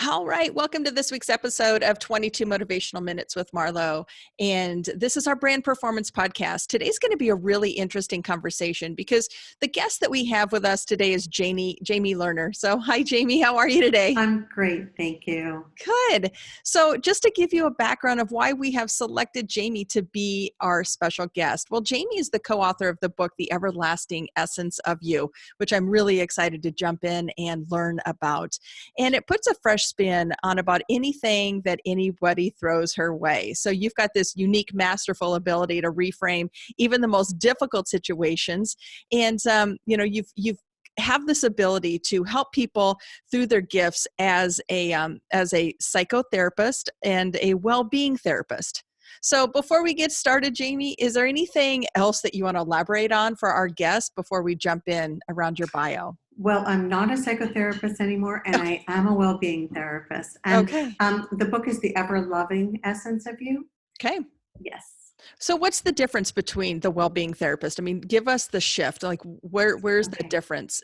All right, welcome to this week's episode of 22 Motivational Minutes with Marlo. And this is our brand performance podcast. Today's going to be a really interesting conversation because the guest that we have with us today is Jamie Lerner. So hi, Jamie. How are you today? I'm great. Thank you. Good. So just to give you a background of why we have selected Jamie to be our special guest. Well, Jamie is the co-author of the book, The Everlasting Essence of You, which I'm really excited to jump in and learn about. And it puts a fresh spin on about anything that anybody throws her way. So you've got this unique, masterful ability to reframe even the most difficult situations. And, you've have this ability to help people through their gifts as a psychotherapist and a well-being therapist. So before we get started, Jamie, is there anything else that you want to elaborate on for our guests before we jump in around your bio? Well, I'm not a psychotherapist anymore, and I am a well-being therapist. And Okay. The book is The Ever-Loving Essence of You. Okay. Yes. So what's the difference between the well-being therapist? I mean, give us the shift. Like where's the difference?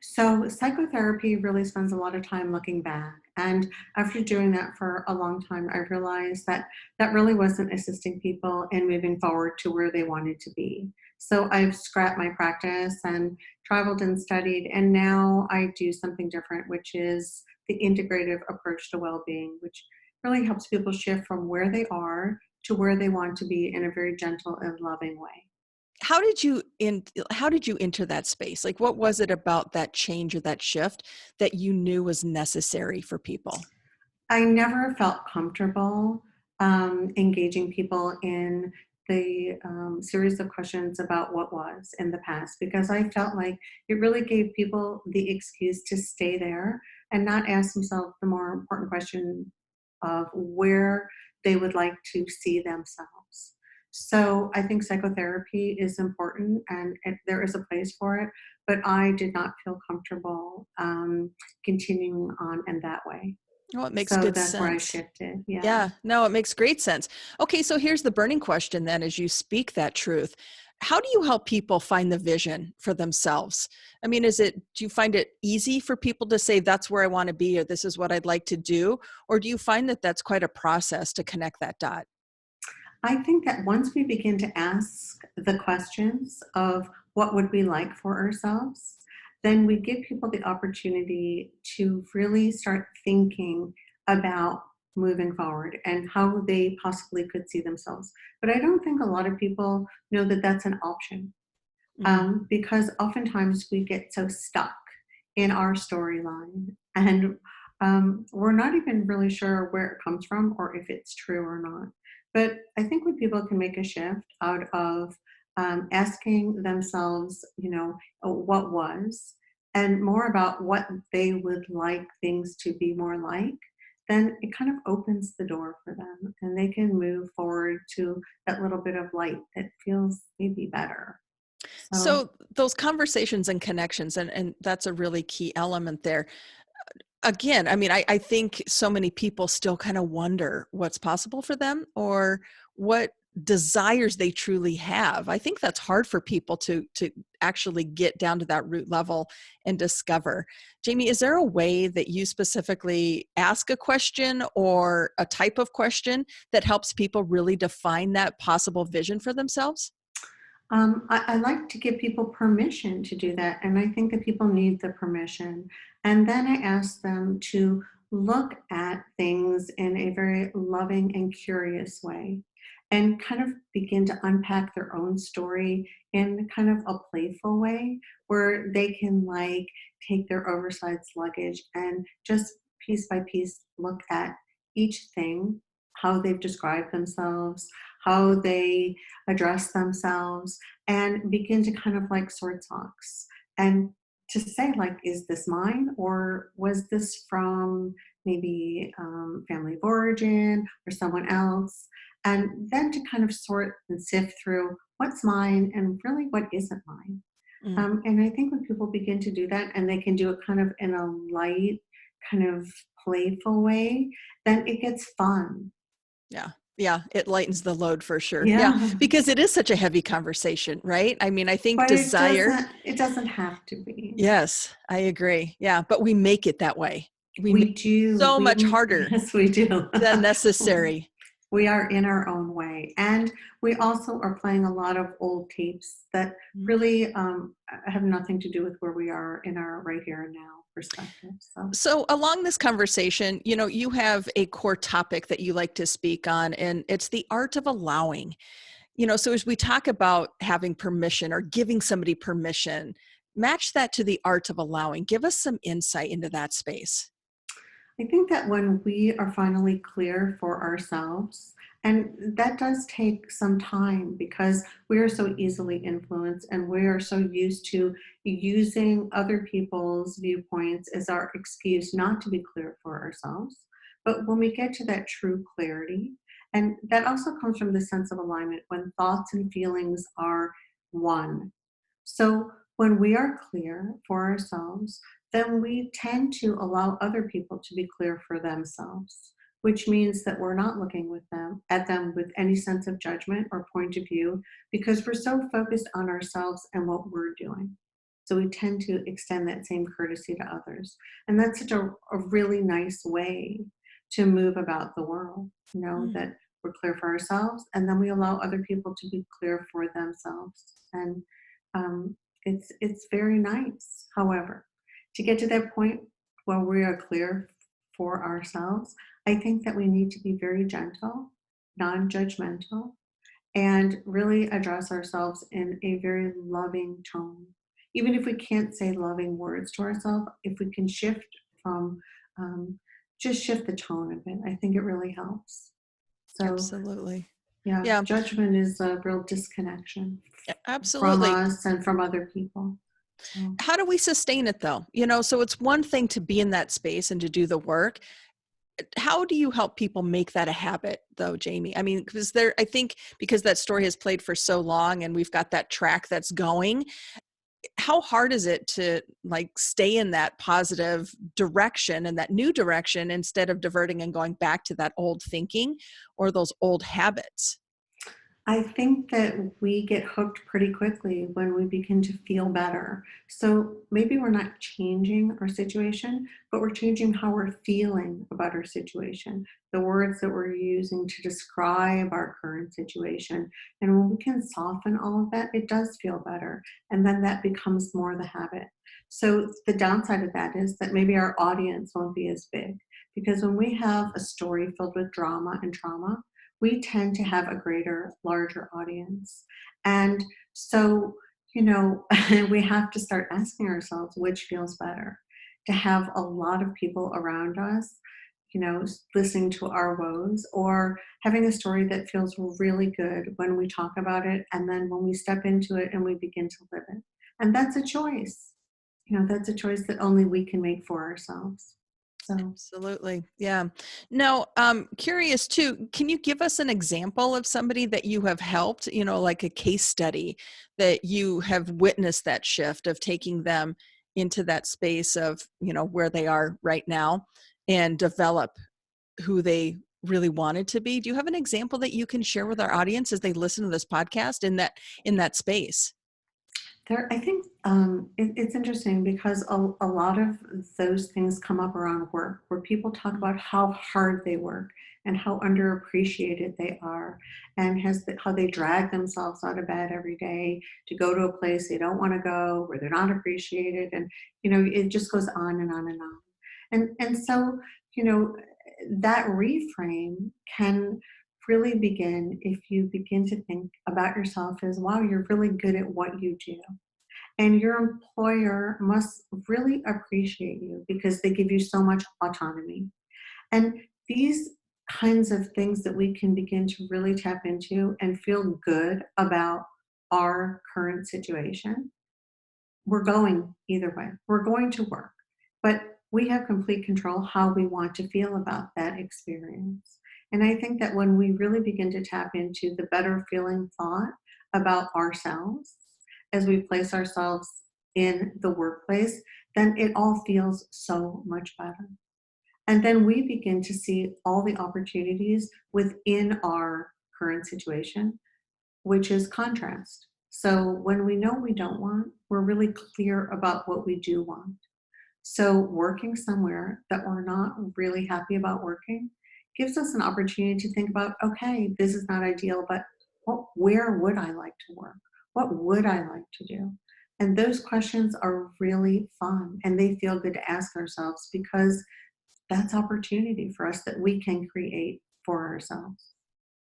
So psychotherapy really spends a lot of time looking back. And after doing that for a long time, I realized that that really wasn't assisting people in moving forward to where they wanted to be. So I've scrapped my practice and traveled and studied. And now I do something different, which is the integrative approach to well-being, which really helps people shift from where they are to where they want to be in a very gentle and loving way. How did you enter that space? Like, what was it about that change or that shift that you knew was necessary for people? I never felt comfortable engaging people in the series of questions about what was in the past, because I felt like it really gave people the excuse to stay there and not ask themselves the more important question of where they would like to see themselves. So I think psychotherapy is important, and there is a place for it, but I did not feel comfortable continuing on in that way. Oh, it makes So good that's where I sense. shifted. Yeah. Yeah, no, it makes great sense. Okay, so here's the burning question then as you speak that truth. How do you help people find the vision for themselves? I mean, do you find it easy for people to say, that's where I want to be, or this is what I'd like to do? Or do you find that that's quite a process to connect that dot? I think that once we begin to ask the questions of what would we like for ourselves, then we give people the opportunity to really start thinking about moving forward and how they possibly could see themselves. But I don't think a lot of people know that that's an option, Mhm. because oftentimes we get so stuck in our storyline, and we're not even really sure where it comes from or if it's true or not. But I think when people can make a shift out of asking themselves, what was, and more about what they would like things to be more like, then it kind of opens the door for them and they can move forward to that little bit of light that feels maybe better. So So those conversations and connections, and that's a really key element there. Again, I mean, I think so many people still kind of wonder what's possible for them or what desires they truly have. I think that's hard for people to actually get down to that root level and discover. Jamie, is there a way that you specifically ask a question or a type of question that helps people really define that possible vision for themselves? I like to give people permission to do that, and I think that people need the permission. And then I ask them to look at things in a very loving and curious way and kind of begin to unpack their own story in kind of a playful way where they can like take their oversized luggage and just piece by piece look at each thing, how they've described themselves, how they address themselves, and begin to kind of like sort socks and to say like, is this mine or was this from maybe family of origin or someone else? And then to kind of sort and sift through what's mine and really what isn't mine. Mm, And I think when people begin to do that and they can do it kind of in a light, kind of playful way, then it gets fun. yeah. Yeah, it lightens the load for sure. Yeah, Yeah. because it is such a heavy conversation, right? I mean, I think But desire. it doesn't have to be. Yes, I agree. Yeah, but we make it that way. We make We it do. so much harder Yes, we do. than necessary. We are in our own way. And we also are playing a lot of old tapes that Mm. really have nothing to do with where we are in our right here and now perspective. So So along this conversation, you have a core topic that you like to speak on, and it's the art of allowing. So as we talk about having permission or giving somebody permission, match that to the art of allowing. Give us some insight into that space. I think that when we are finally clear for ourselves, and that does take some time because we are so easily influenced and we are so used to using other people's viewpoints as our excuse not to be clear for ourselves. But when we get to that true clarity, and that also comes from the sense of alignment when thoughts and feelings are one. So when we are clear for ourselves, then we tend to allow other people to be clear for themselves, which means that we're not looking at them with any sense of judgment or point of view because we're so focused on ourselves and what we're doing. So we tend to extend that same courtesy to others. And that's such a really nice way to move about the world, Mm. that we're clear for ourselves and then we allow other people to be clear for themselves. And um, it's very nice. However, to get to that point where we are clear for ourselves, I think that we need to be very gentle, non-judgmental, and really address ourselves in a very loving tone. Even if we can't say loving words to ourselves, if we can shift from just shift the tone of it, I think it really helps. So Absolutely. yeah, Yeah, judgment is a real disconnection from absolutely. us and from other people. So How do we sustain it though? So it's one thing to be in that space and to do the work. How do you help people make that a habit though, Jamie? I mean, I think because that story has played for so long and we've got that track that's going, how hard is it to like stay in that positive direction and that new direction instead of diverting and going back to that old thinking or those old habits? I think that we get hooked pretty quickly when we begin to feel better. So maybe we're not changing our situation, but we're changing how we're feeling about our situation, the words that we're using to describe our current situation. And when we can soften all of that, it does feel better. And then that becomes more the habit. So the downside of that is that maybe our audience won't be as big because when we have a story filled with drama and trauma, we tend to have a greater, larger audience. And so, we have to start asking ourselves which feels better to have a lot of people around us, listening to our woes, or having a story that feels really good when we talk about it and then when we step into it and we begin to live it. And that's a choice. That's a choice that only we can make for ourselves. So Absolutely. Yeah. Now, curious too, can you give us an example of somebody that you have helped, like a case study that you have witnessed that shift of taking them into that space of, where they are right now and develop who they really wanted to be? Do you have an example that you can share with our audience as they listen to this podcast in that space? I think it's interesting because a lot of those things come up around work, where people talk Mm. about how hard they work and how underappreciated they are, and how they drag themselves out of bed every day to go to a place they don't want to go, where they're not appreciated, and it just goes on and on and on. And so you know that reframe can really begin if you begin to think about yourself as, wow, you're really good at what you do. And your employer must really appreciate you because they give you so much autonomy. And these kinds of things that we can begin to really tap into and feel good about our current situation, we're going either way. We're going to work, but we have complete control how we want to feel about that experience. And I think that when we really begin to tap into the better feeling thought about ourselves as we place ourselves in the workplace, then it all feels so much better. And then we begin to see all the opportunities within our current situation, which is contrast. So when we know we don't want, we're really clear about what we do want. So working somewhere that we're not really happy about working gives us an opportunity to think about, okay, this is not ideal, but where would I like to work? What would I like to do? And those questions are really fun and they feel good to ask ourselves because that's opportunity for us that we can create for ourselves.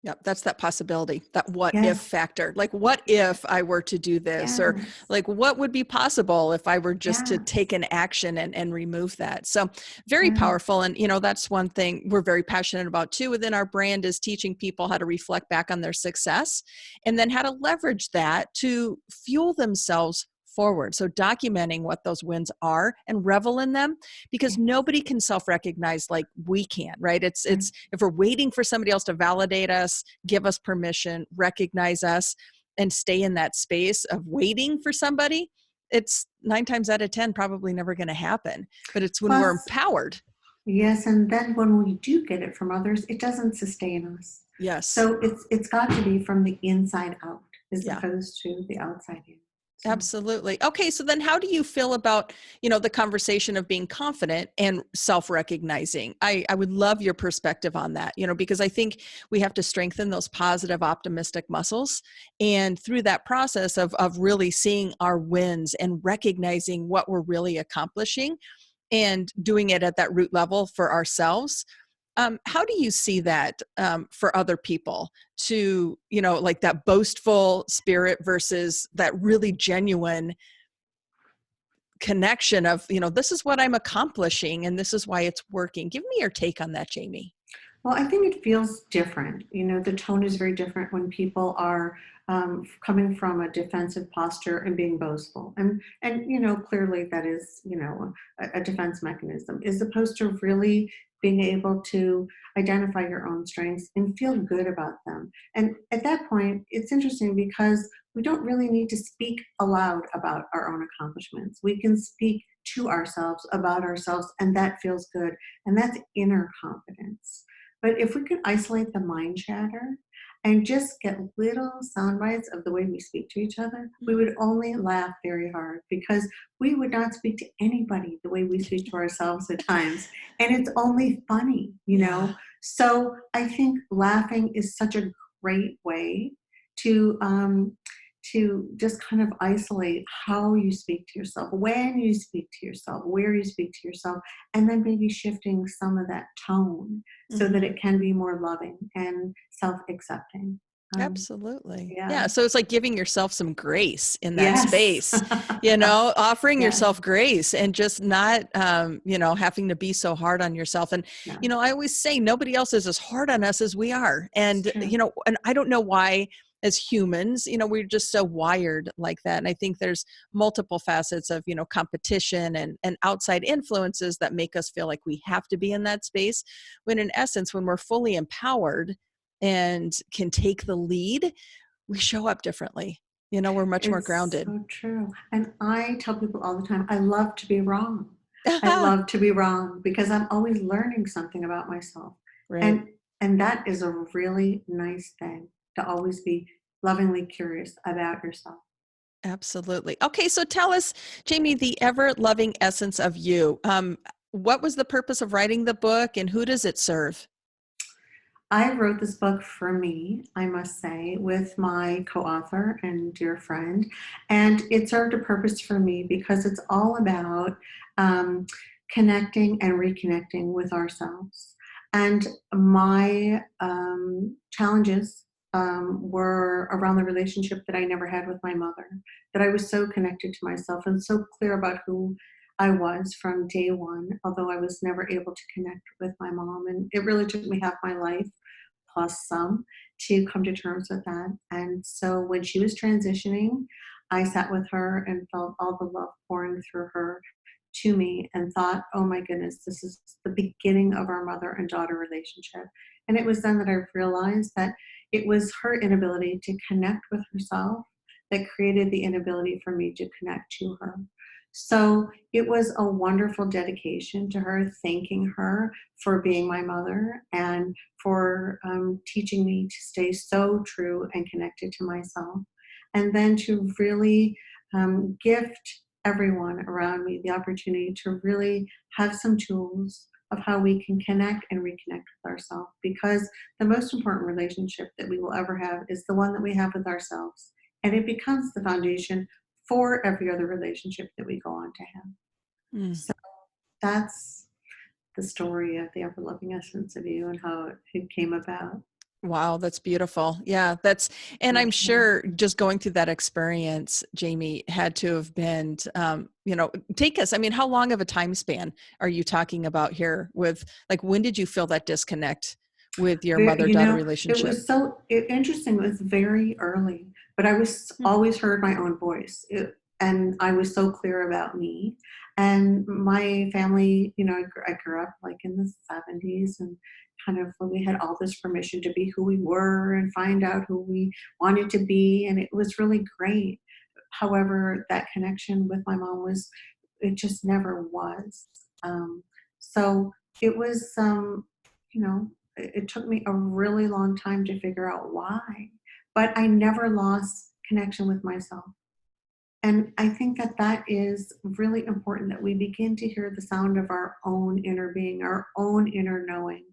Yep, that's that possibility, that what if Yes, factor. Like, what if I were to do this? Or yes, like, what would be possible if I were just to take yes, an action and remove that? So very yes. powerful. And, that's one thing we're very passionate about too within our brand is teaching people how to reflect back on their success and then how to leverage that to fuel themselves forward. So documenting what those wins are and revel in them because Yes. nobody can self-recognize like we can, right? Right. It's if we're waiting for somebody else to validate us, give us permission, recognize us, and stay in that space of waiting for somebody, it's 9 times out of 10 probably never going to happen. But it's when we're Plus, empowered. yes, and then when we do get it from others, it doesn't sustain us. Yes. So it's got to be from the inside out as Yeah. opposed to the outside in. So Absolutely. Okay, so then how do you feel about, the conversation of being confident and self-recognizing? I would love your perspective on that, because I think we have to strengthen those positive, optimistic muscles. And through that process of really seeing our wins and recognizing what we're really accomplishing and doing it at that root level for ourselves, how do you see that for other people to, like that boastful spirit versus that really genuine connection of, this is what I'm accomplishing and this is why it's working? Give me your take on that, Jamie. well, I think it feels different. The tone is very different when people are coming from a defensive posture and being boastful. And clearly that is, a defense mechanism, as opposed to really being able to identify your own strengths and feel good about them. And at that point, it's interesting because we don't really need to speak aloud about our own accomplishments. We can speak to ourselves about ourselves, and that feels good. And that's inner confidence. But if we could isolate the mind chatter and just get little sound bites of the way we speak to each other, we would only laugh very hard because we would not speak to anybody the way we speak to ourselves at times. And it's only funny, Yeah. So I think laughing is such a great way to just kind of isolate how you speak to yourself, when you speak to yourself, where you speak to yourself, and then maybe shifting some of that tone so that Mhm. it can be more loving and self-accepting. Um, Absolutely. yeah. Yeah. So it's like giving yourself some grace in that Yes. space, offering Yeah. yourself grace and just not, having to be so hard on yourself. And, Yeah. I always say nobody else is as hard on us as we are. It's And, true. and I don't know why as humans, we're just so wired like that. And I think there's multiple facets of, competition and outside influences that make us feel like we have to be in that space. When in essence, when we're fully empowered, and can take the lead, we show up differently. We're much more It's grounded. so true. And I tell people all the time, I love to be wrong. I love to be wrong because I'm always learning something about myself. Right. And that is a really nice thing, to always be lovingly curious about yourself. Absolutely. Okay, so tell us, Jamie, the ever loving essence of you. What was the purpose of writing the book and who does it serve? I wrote this book for me, I must say, with my co-author and dear friend, and it served a purpose for me because it's all about um, connecting and reconnecting with ourselves. And my challenges were around the relationship that I never had with my mother, that I was so connected to myself and so clear about who I was from day one, although I was never able to connect with my mom. And it really took me half my life plus some to come to terms with that. And so when she was transitioning, I sat with her and felt all the love pouring through her to me and thought, oh my goodness, this is the beginning of our mother and daughter relationship. And it was then that I realized that it was her inability to connect with herself that created the inability for me to connect to her. So it was a wonderful dedication to her, thanking her for being my mother and for teaching me to stay so true and connected to myself. And then to really gift everyone around me the opportunity to really have some tools of how we can connect and reconnect with ourselves, because the most important relationship that we will ever have is the one that we have with ourselves. And it becomes the foundation for every other relationship that we go on to have. Mm. So that's the story of the ever loving essence of you and how it came about. Wow, that's beautiful. Yeah, and I'm Mhm. sure just going through that experience, Jamie, had to have been, take us, I mean, how long of a time span are you talking about here with, like, when did you feel that disconnect with your You mother-daughter know, it relationship? was so interesting. It was very early, but I was Hmm. always heard my own voice, and I was so clear about me. And my family, I grew up like in the 70s, and kind of we had all this permission to be who we were and find out who we wanted to be, and it was really great. However, that connection with my mom it just never was. So it was, it took me a really long time to figure out why, but I never lost connection with myself. And I think that that is really important, that we begin to hear the sound of our own inner being, our own inner knowing,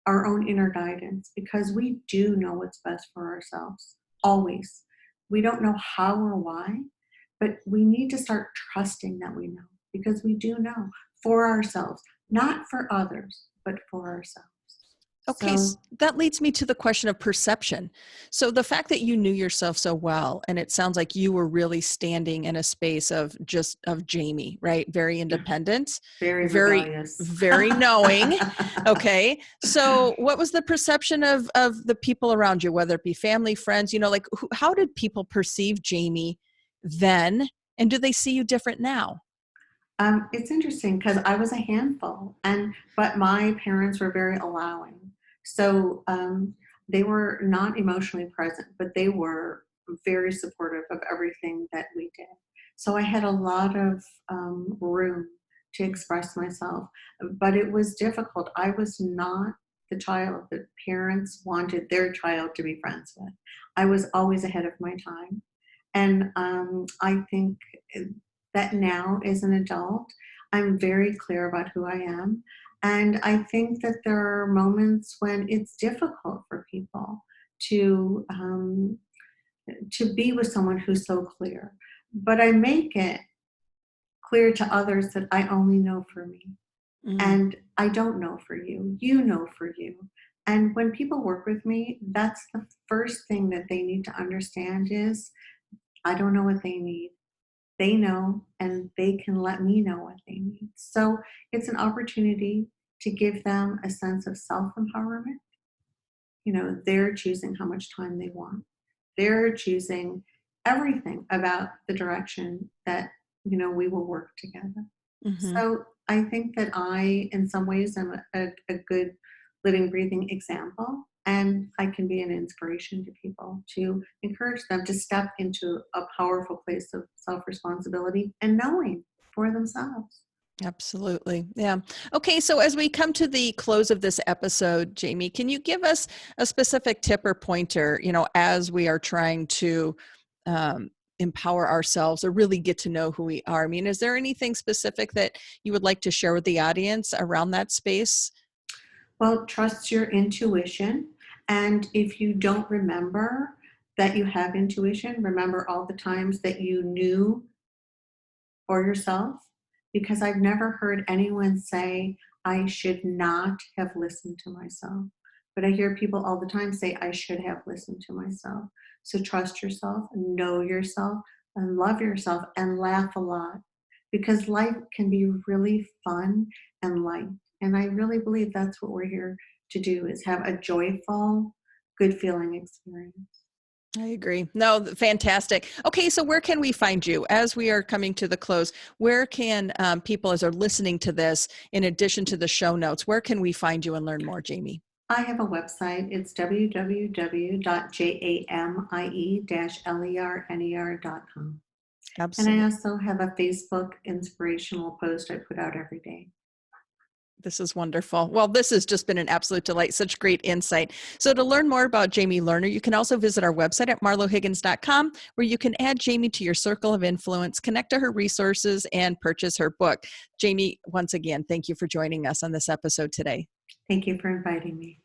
our own inner guidance, because we do know what's best for ourselves, always. We don't know how or why, but we need to start trusting that we know, because we do know for ourselves, not for others, but for ourselves. Okay, So, that leads me to the question of perception. So the fact that you knew yourself so well, and it sounds like you were really standing in a space of Jamie, right? Very yeah, independent, very very, rebellious. very knowing. Okay. So what was the perception of the people around you, whether it be family, friends, like how did people perceive Jamie then? And do they see you different now? It's interesting because I was a handful, but my parents were very allowing. So they were not emotionally present, but they were very supportive of everything that we did. So I had a lot of room to express myself, but it was difficult. I was not the child that parents wanted their child to be friends with. I was always ahead of my time. And I think that now, as an adult, I'm very clear about who I am. And I think that there are moments when it's difficult for people to um, to be with someone who's so clear. But I make it clear to others that I only know for me, Mm, and I don't know for you. You know for you. And when people work with me, that's the first thing that they need to understand is I don't know what they need. They know, and they can let me know what they need. So it's an opportunity to give them a sense of self empowerment. They're choosing how much time they want, they're choosing everything about the direction that, we will work together. mhm. So I think that I, in some ways, am a good living, breathing example. And I can be an inspiration to people to encourage them to step into a powerful place of self responsibility and knowing for themselves. Absolutely. Yeah. Okay. So as we come to the close of this episode, Jamie, can you give us a specific tip or pointer, as we are trying to empower ourselves or really get to know who we are? I mean, is there anything specific that you would like to share with the audience around that space? Well, trust your intuition. And if you don't remember that you have intuition, remember all the times that you knew for yourself, because I've never heard anyone say, I should not have listened to myself. But I hear people all the time say, I should have listened to myself. So trust yourself, know yourself, and love yourself, and laugh a lot, because life can be really fun and light. And I really believe that's what we're here to do, is have a joyful, good feeling experience. I agree. No, fantastic. Okay, so where can we find you as we are coming to the close? Where can people, as are listening to this, in addition to the show notes, where can we find you and learn more, Jamie? I have a website. It's www.jamie-lerner.com. And I Absolutely. also have a Facebook inspirational post I put out every day. This is wonderful. Well, this has just been an absolute delight. Such great insight. So to learn more about Jamie Lerner, you can also visit our website at marlohiggins.com, where you can add Jamie to your circle of influence, connect to her resources, and purchase her book. Jamie, once again, thank you for joining us on this episode today. Thank you for inviting me.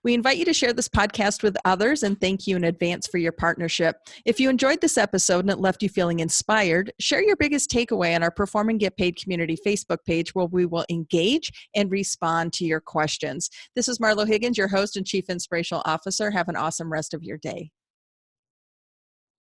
We invite you to share this podcast with others and thank you in advance for your partnership. If you enjoyed this episode and it left you feeling inspired, share your biggest takeaway on our Perform and Get Paid Community Facebook page, where we will engage and respond to your questions. This is Marlo Higgins, your host and Chief Inspirational Officer. Have an awesome rest of your day.